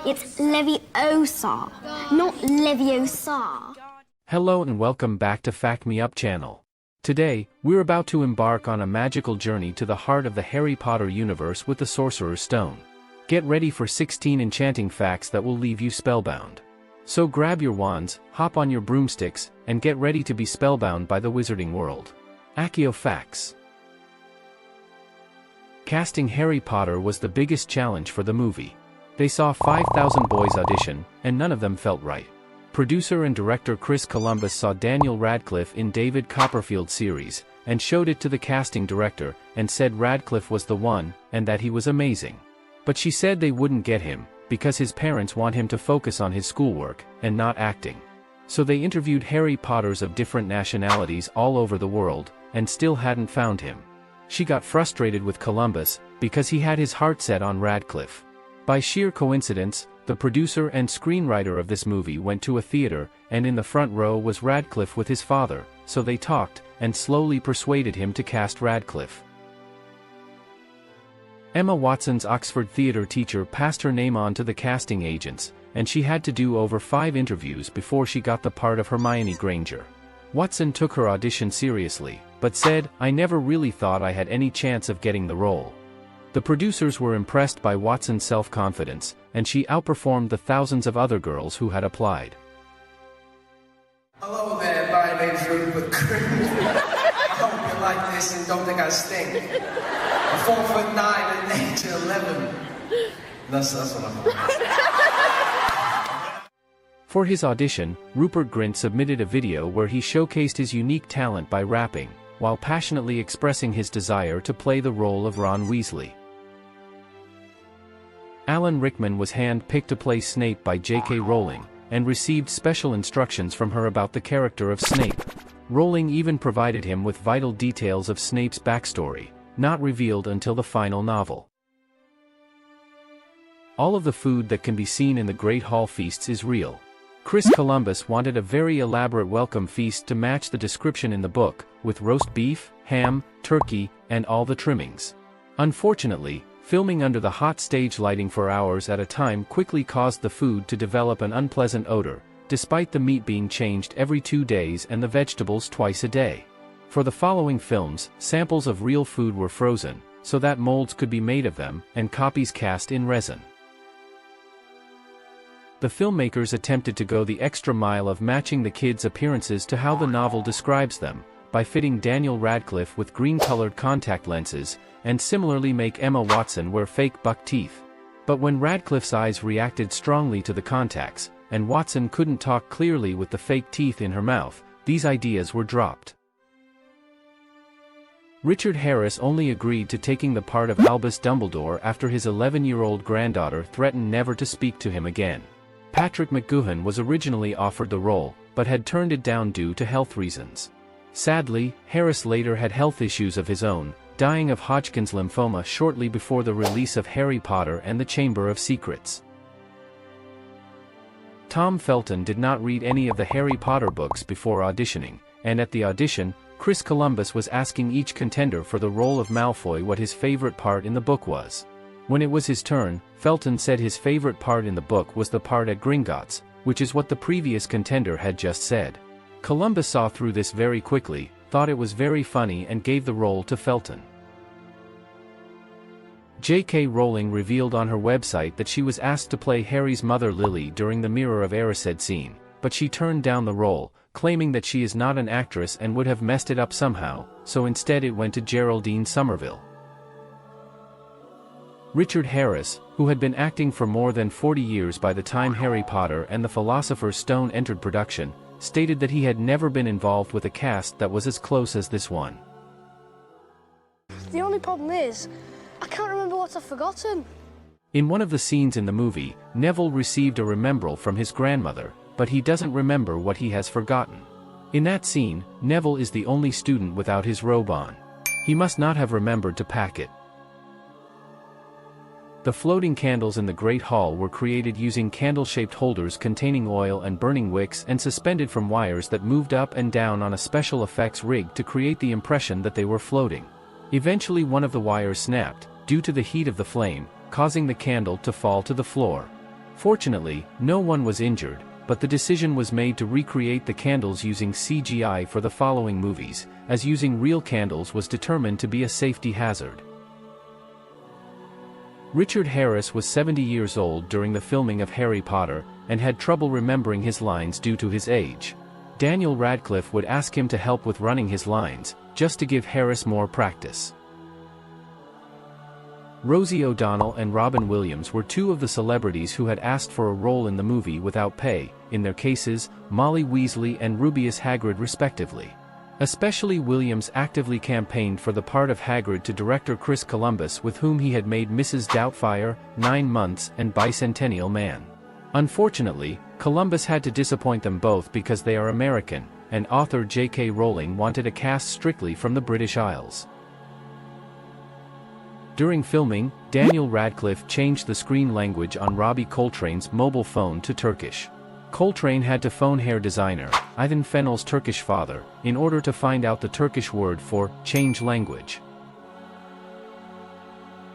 It's Leviosa, not Leviosa. Hello and welcome back to Fact Me Up channel. Today, we're about to embark on a magical journey to the heart of the Harry Potter universe with the Sorcerer's Stone. Get ready for 16 enchanting facts that will leave you spellbound. So grab your wands, hop on your broomsticks, and get ready to be spellbound by the wizarding world. Accio Facts. Casting Harry Potter was the biggest challenge for the movie. They saw 5,000 boys audition, and none of them felt right. Producer and director Chris Columbus saw Daniel Radcliffe in David Copperfield's series, and showed it to the casting director, and said Radcliffe was the one, and that he was amazing. But she said they wouldn't get him, because his parents want him to focus on his schoolwork, and not acting. So they interviewed Harry Potters of different nationalities all over the world, and still hadn't found him. She got frustrated with Columbus, because he had his heart set on Radcliffe. By sheer coincidence, the producer and screenwriter of this movie went to a theater, and in the front row was Radcliffe with his father, so they talked, and slowly persuaded him to cast Radcliffe. Emma Watson's Oxford theater teacher passed her name on to the casting agents, and she had to do over 5 interviews before she got the part of Hermione Granger. Watson took her audition seriously, but said, "I never really thought I had any chance of getting the role." The producers were impressed by Watson's self-confidence, and she outperformed the thousands of other girls who had applied. Hello there, my name's Rupert Granger. I hope you like this and don't think I stink. I'm 4'9" and 8 to 11. That's what I'm For his audition, Rupert Grint submitted a video where he showcased his unique talent by rapping, while passionately expressing his desire to play the role of Ron Weasley. Alan Rickman was hand-picked to play Snape by J.K. Rowling, and received special instructions from her about the character of Snape. Rowling even provided him with vital details of Snape's backstory, not revealed until the final novel. All of the food that can be seen in the Great Hall feasts is real. Chris Columbus wanted a very elaborate welcome feast to match the description in the book, with roast beef, ham, turkey, and all the trimmings. Unfortunately, filming under the hot stage lighting for hours at a time quickly caused the food to develop an unpleasant odor, despite the meat being changed every 2 days and the vegetables twice a day. For the following films, samples of real food were frozen, so that molds could be made of them, and copies cast in resin. The filmmakers attempted to go the extra mile of matching the kids' appearances to how the novel describes them, by fitting Daniel Radcliffe with green-colored contact lenses, and similarly make Emma Watson wear fake buck teeth. But when Radcliffe's eyes reacted strongly to the contacts, and Watson couldn't talk clearly with the fake teeth in her mouth, these ideas were dropped. Richard Harris only agreed to taking the part of Albus Dumbledore after his 11-year-old granddaughter threatened never to speak to him again. Patrick McGoohan was originally offered the role, but had turned it down due to health reasons. Sadly, Harris later had health issues of his own, dying of Hodgkin's lymphoma shortly before the release of Harry Potter and the Chamber of Secrets. Tom Felton did not read any of the Harry Potter books before auditioning, and at the audition, Chris Columbus was asking each contender for the role of Malfoy what his favorite part in the book was. When it was his turn, Felton said his favorite part in the book was the part at Gringotts, which is what the previous contender had just said. Columbus saw through this very quickly, thought it was very funny and gave the role to Felton. J.K. Rowling revealed on her website that she was asked to play Harry's mother Lily during the Mirror of Erised scene, but she turned down the role, claiming that she is not an actress and would have messed it up somehow, so instead it went to Geraldine Somerville. Richard Harris, who had been acting for more than 40 years by the time Harry Potter and the Philosopher's Stone entered production, stated that he had never been involved with a cast that was as close as this one. The only problem is, I can't remember what I've forgotten. In one of the scenes in the movie, Neville received a Remembrall from his grandmother, but he doesn't remember what he has forgotten. In that scene, Neville is the only student without his robe on. He must not have remembered to pack it. The floating candles in the Great Hall were created using candle-shaped holders containing oil and burning wicks and suspended from wires that moved up and down on a special effects rig to create the impression that they were floating. Eventually one of the wires snapped, due to the heat of the flame, causing the candle to fall to the floor. Fortunately, no one was injured, but the decision was made to recreate the candles using CGI for the following movies, as using real candles was determined to be a safety hazard. Richard Harris was 70 years old during the filming of Harry Potter, and had trouble remembering his lines due to his age. Daniel Radcliffe would ask him to help with running his lines, just to give Harris more practice. Rosie O'Donnell and Robin Williams were two of the celebrities who had asked for a role in the movie without pay, in their cases, Molly Weasley and Rubeus Hagrid respectively. Especially Williams actively campaigned for the part of Hagrid to director Chris Columbus, with whom he had made Mrs. Doubtfire, 9 Months and Bicentennial Man. Unfortunately, Columbus had to disappoint them both because they are American, and author J.K. Rowling wanted a cast strictly from the British Isles. During filming, Daniel Radcliffe changed the screen language on Robbie Coltrane's mobile phone to Turkish. Coltrane had to phone hair designer, Aydan Fennell's Turkish father, in order to find out the Turkish word for change language.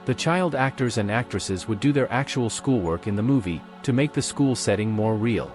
The child actors and actresses would do their actual schoolwork in the movie, to make the school setting more real.